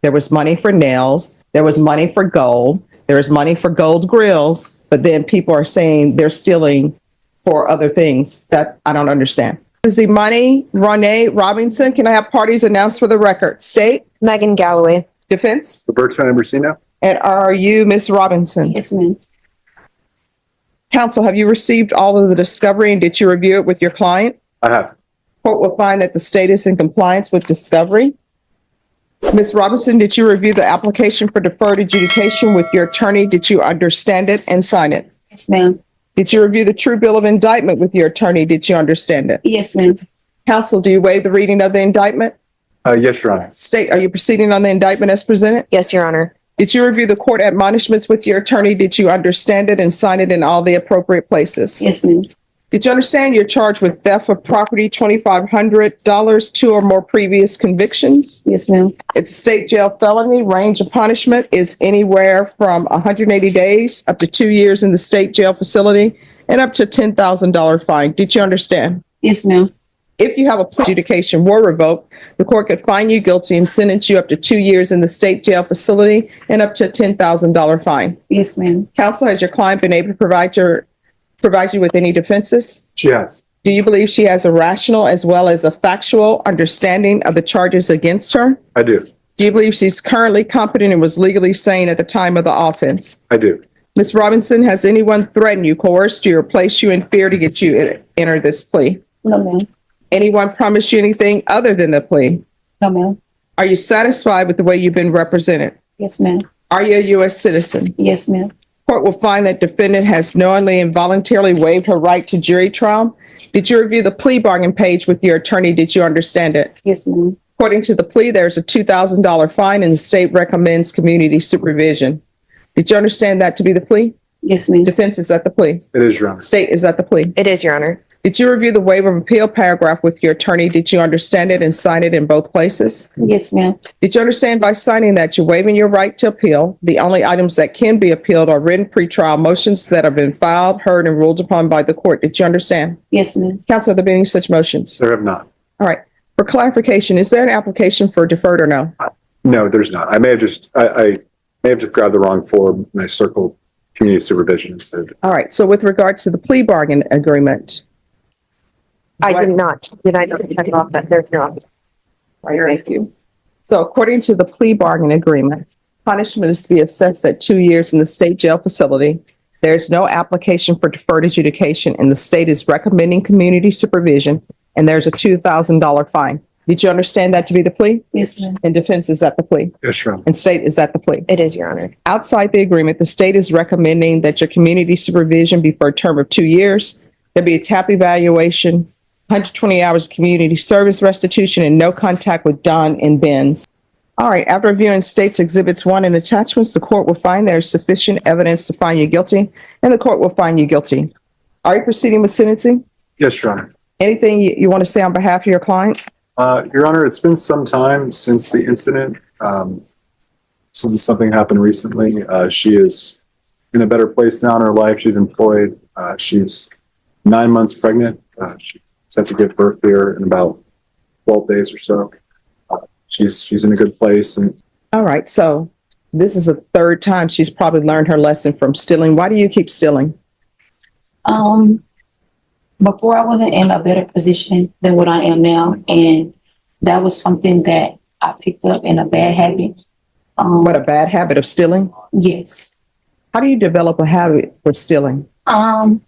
There was money for nails. There was money for gold. There was money for gold grills. But then people are saying they're stealing for other things that I don't understand. This is Imani Renee Robinson. Can I have parties announced for the record? State. Megan Galloway. Defense. Roberto Ambrosino. And are you Miss Robinson? Yes, ma'am. Counsel, have you received all of the discovery and did you review it with your client? I have. Court will find that the state is in compliance with discovery. Ms. Robinson, did you review the application for deferred adjudication with your attorney? Did you understand it and sign it? Yes, ma'am. Did you review the true bill of indictment with your attorney? Did you understand it? Yes, ma'am. Counsel, do you waive the reading of the indictment? Yes, Your Honor. State, are you proceeding on the indictment as presented? Yes, Your Honor. Did you review the court admonishments with your attorney? Did you understand it and sign it in all the appropriate places? Yes, ma'am. Did you understand you're charged with theft of property, $2,500, 2 or more previous convictions? Yes, ma'am. It's a state jail felony. Range of punishment is anywhere from 180 days up to 2 years in the state jail facility and up to $10,000 fine. Did you understand? Yes, ma'am. If you have a plea adjudication were revoked, the court could find you guilty and sentence you up to 2 years in the state jail facility and up to a $10,000 fine. Yes, ma'am. Counsel, has your client been able to provide you with any defenses? She has. Do you believe she has a rational as well as a factual understanding of the charges against her? I do. Do you believe she's currently competent and was legally sane at the time of the offense? I do. Ms. Robinson, has anyone threatened you, coerced you, or placed you in fear to get you to enter this plea? No, ma'am. Anyone promised you anything other than the plea? No, ma'am. Are you satisfied with the way you've been represented? Yes, ma'am. Are you a U.S. citizen? Yes, ma'am. Court will find that defendant has knowingly and voluntarily waived her right to jury trial. Did you review the plea bargain page with your attorney? Did you understand it? Yes, ma'am. According to the plea, there's a $2,000 fine and the state recommends community supervision. Did you understand that to be the plea? Yes, ma'am. Defense, is that the plea? It is, Your Honor. State, is that the plea? It is, Your Honor. Did you review the waiver of appeal paragraph with your attorney? Did you understand it and sign it in both places? Yes, ma'am. Did you understand by signing that you're waiving your right to appeal? The only items that can be appealed are written pretrial motions that have been filed, heard, and ruled upon by the court. Did you understand? Yes, ma'am. Counsel, have there been any such motions? There have not. All right. For clarification, is there an application for deferred or no? No, there's not. I may have just grabbed the wrong form and I circled community supervision instead. All right. So with regards to the plea bargain agreement, I did not. Did I not check it off that there's no? Thank you. So according to the plea bargain agreement, punishment is to be assessed at 2 years in the state jail facility. There's no application for deferred adjudication and the state is recommending community supervision and there's a $2,000 fine. Did you understand that to be the plea? Yes, ma'am. And defense, is that the plea? Yes, Your Honor. And state, is that the plea? It is, Your Honor. Outside the agreement, the state is recommending that your community supervision be for a term of 2 years. There be a TAP evaluation, 120 hours of community service restitution, and no contact with Don and Benz. All right, after reviewing state's exhibits 1 and attachments, the court will find there is sufficient evidence to find you guilty, and the court will find you guilty. Are you proceeding with sentencing? Yes, Your Honor. Anything you want to say on behalf of your client? Your Honor, it's been some time since the incident. Since something happened recently. She is in a better place now in her life. She's employed. She's 9 months pregnant. She's set to give birth here in about 12 days or so. She's in a good place. And All right, so this is the third time she's probably learned her lesson from stealing. Why do you keep stealing? Before I wasn't in a better position than what I am now. And that was something that I picked up in a bad habit. What, a bad habit of stealing? Yes. How do you develop a habit for stealing? It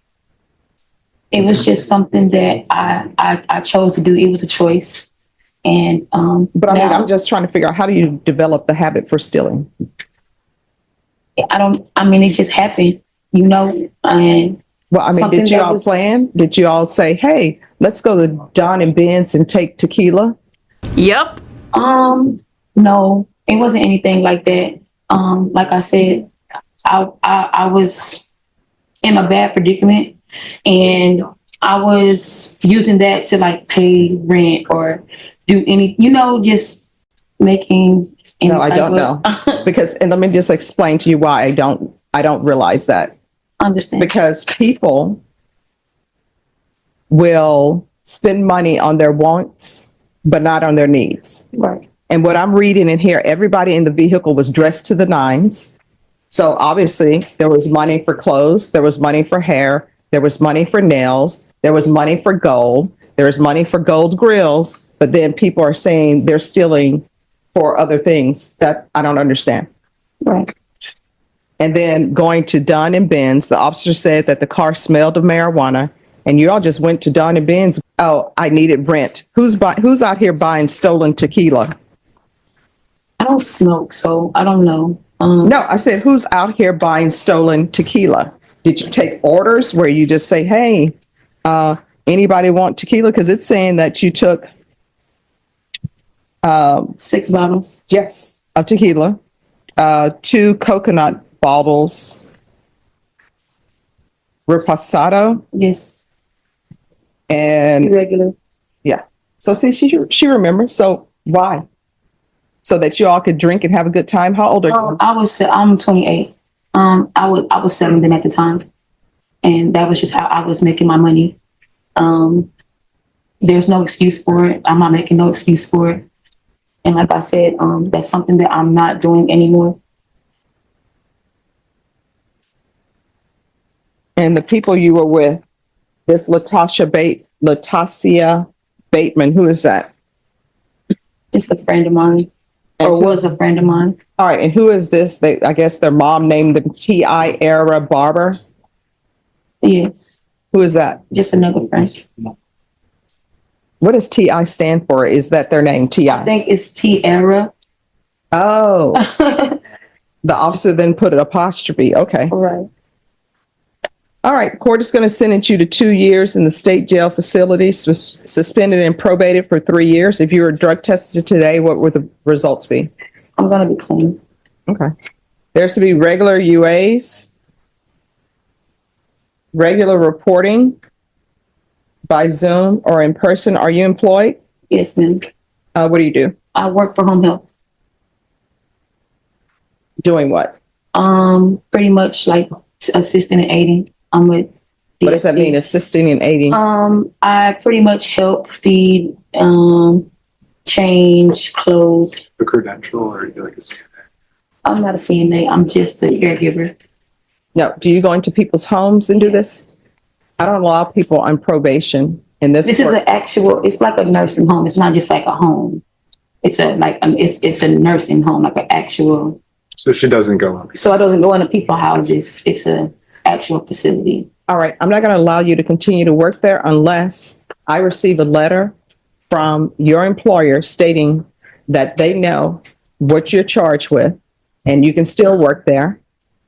was just something that I chose to do. It was a choice. And But I mean, now, I'm just trying to figure out, how do you develop the habit for stealing? it just happened, and Well, I mean, Something did you that all was- plan? Did you all say, hey, let's go to Don and Ben's and take tequila? Yep. no, it wasn't anything like that. Like I said, I was in a bad predicament and I was using that to like pay rent or do any, just making any No, I type don't of- know. Because, and let me just explain to you why I don't realize that. Understand. Because people will spend money on their wants, but not on their needs. Right. And what I'm reading in here, everybody in the vehicle was dressed to the nines. So obviously there was money for clothes, there was money for hair, there was money for nails, there was money for gold, there was money for gold grills, but then people are saying they're stealing for other things that I don't understand. Right. And then going to Dunn and Ben's, the officer said that the car smelled of marijuana, and you all just went to Dunn and Ben's. Oh, I needed rent. Who's out here buying stolen tequila? I don't smoke, so I don't know. No, I said, who's out here buying stolen tequila? Did you take orders where you just say, hey, anybody want tequila? Because it's saying that you took 6 bottles. yes, of tequila, 2 coconut bottles, reposado, Yes. and Regular. yeah. So see, she remembers. So why? So that you all could drink and have a good time. How old are you? I'm 28. I was 17 at the time, and that was just how I was making my money. There's no excuse for it. I'm not making no excuse for it. And like I said, that's something that I'm not doing anymore. And the people you were with, this Latasia Bateman, who is that? Just a friend of mine, or was a friend of mine. All right, and who is this? I guess their mom named them T.I. Era Barber. Yes, Who is that? just another friend. What does T.I. stand for? Is that their name, I T.I.? think it's Tierra. Oh, the officer then put an apostrophe. Okay. Right. All right, court is going to sentence you to 2 years in the state jail facility, suspended and probated for 3 years. If you were drug tested today, what would the results be? I'm gonna be clean. Okay. There's to be regular UAs, regular reporting by Zoom or in person. Are you employed? Yes, ma'am. What do you do? I work for home health. Doing what? Pretty much like assisting and aiding. I'm with. What does that mean? Assisting and aiding? I pretty much help feed, change clothes. A credential or are you like a CNA? I'm not a CNA. I'm just a caregiver. No. Do you go into people's homes and do this? I don't allow people on probation in this. This is an actual. It's like a nursing home. It's not just like a home. It's it's a nursing home, like an actual. So she doesn't go on. So I doesn't go into people's houses. It's a actual facility. All right. I'm not going to allow you to continue to work there unless I receive a letter from your employer stating that they know what you're charged with and you can still work there.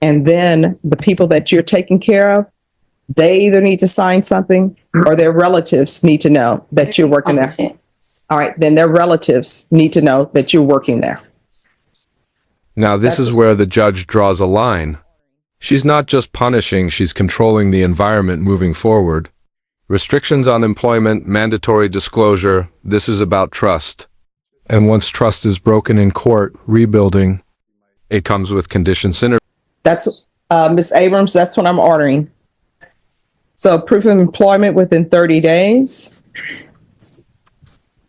And then the people that you're taking care of, they either need to sign something or their relatives need to know that you're working there. 100%. All right. Then their relatives need to know that you're working there. Now, this is where the judge draws a line. She's not just punishing, she's controlling the environment moving forward. Restrictions on employment, mandatory disclosure, this is about trust. And once trust is broken in court, rebuilding, it comes with conditions. That's Ms. Abrams, that's what I'm ordering. So proof of employment within 30 days.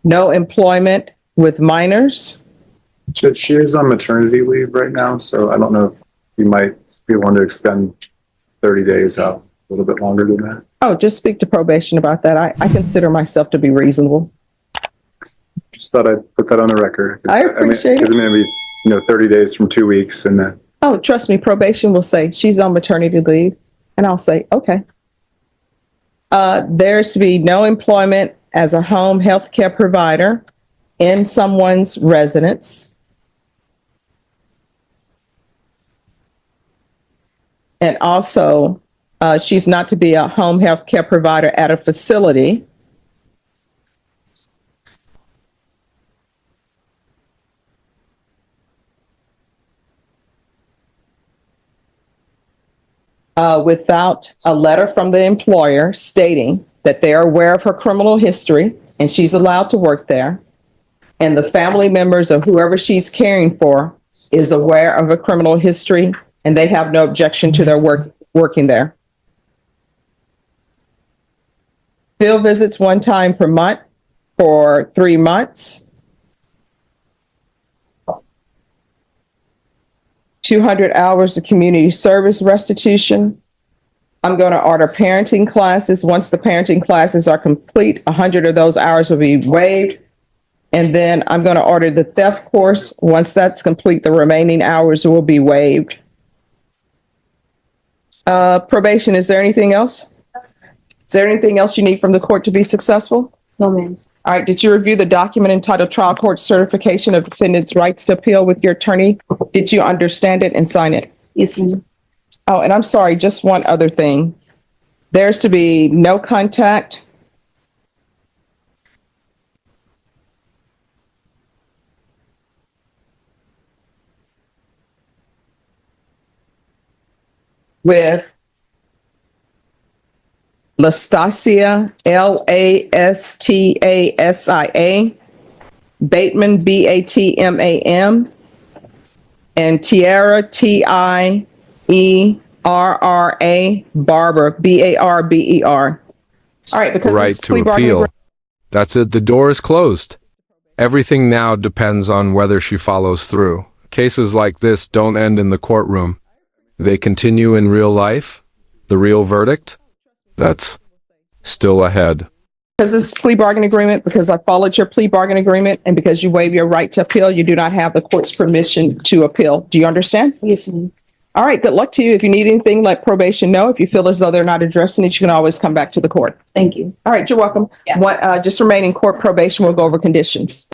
No employment with minors. She is on maternity leave right now, so I don't know if you might be able to extend 30 days out a little bit longer than that. Oh, just speak to probation about that. I consider myself to be reasonable. Just thought I'd put that on the record. I appreciate it. It's going to be, 30 days from 2 weeks and then. Oh, trust me, probation will say she's on maternity leave. And I'll say, okay. There's to be no employment as a home health care provider in someone's residence. And also, she's not to be a home health care provider at a facility. Without a letter from the employer stating that they are aware of her criminal history and she's allowed to work there. And the family members of whoever she's caring for is aware of a criminal history and they have no objection to their working there. Field visits 1 time per month for 3 months. 200 hours of community service restitution. I'm going to order parenting classes. Once the parenting classes are complete, 100 of those hours will be waived. And then I'm going to order the theft course. Once that's complete, the remaining hours will be waived. Probation, is there anything else? Is there anything else you need from the court to be successful? No, ma'am. All right, did you review the document entitled Trial Court Certification of Defendant's Rights to Appeal with your attorney? Did you understand it and sign it? Yes, ma'am. Oh, and I'm sorry, just one other thing. There's to be no contact with Lastasia, Lastasia, Bateman, Batmam, and Tierra, Tierra, Barber, Barber. All right, because Right this to plea bargaining appeal. That's it. The door is closed. Everything now depends on whether she follows through. Cases like this don't end in the courtroom. They continue in real life. The real verdict? That's still ahead. Because this plea bargain agreement, because I followed your plea bargain agreement, and because you waive your right to appeal, you do not have the court's permission to appeal. Do you understand? Yes, ma'am. All right, good luck to you. If you need anything, let probation know. If you feel as though they're not addressing it, you can always come back to the court. Thank you. All right, you're welcome. Yeah. Just remain in court probation. We'll go over conditions.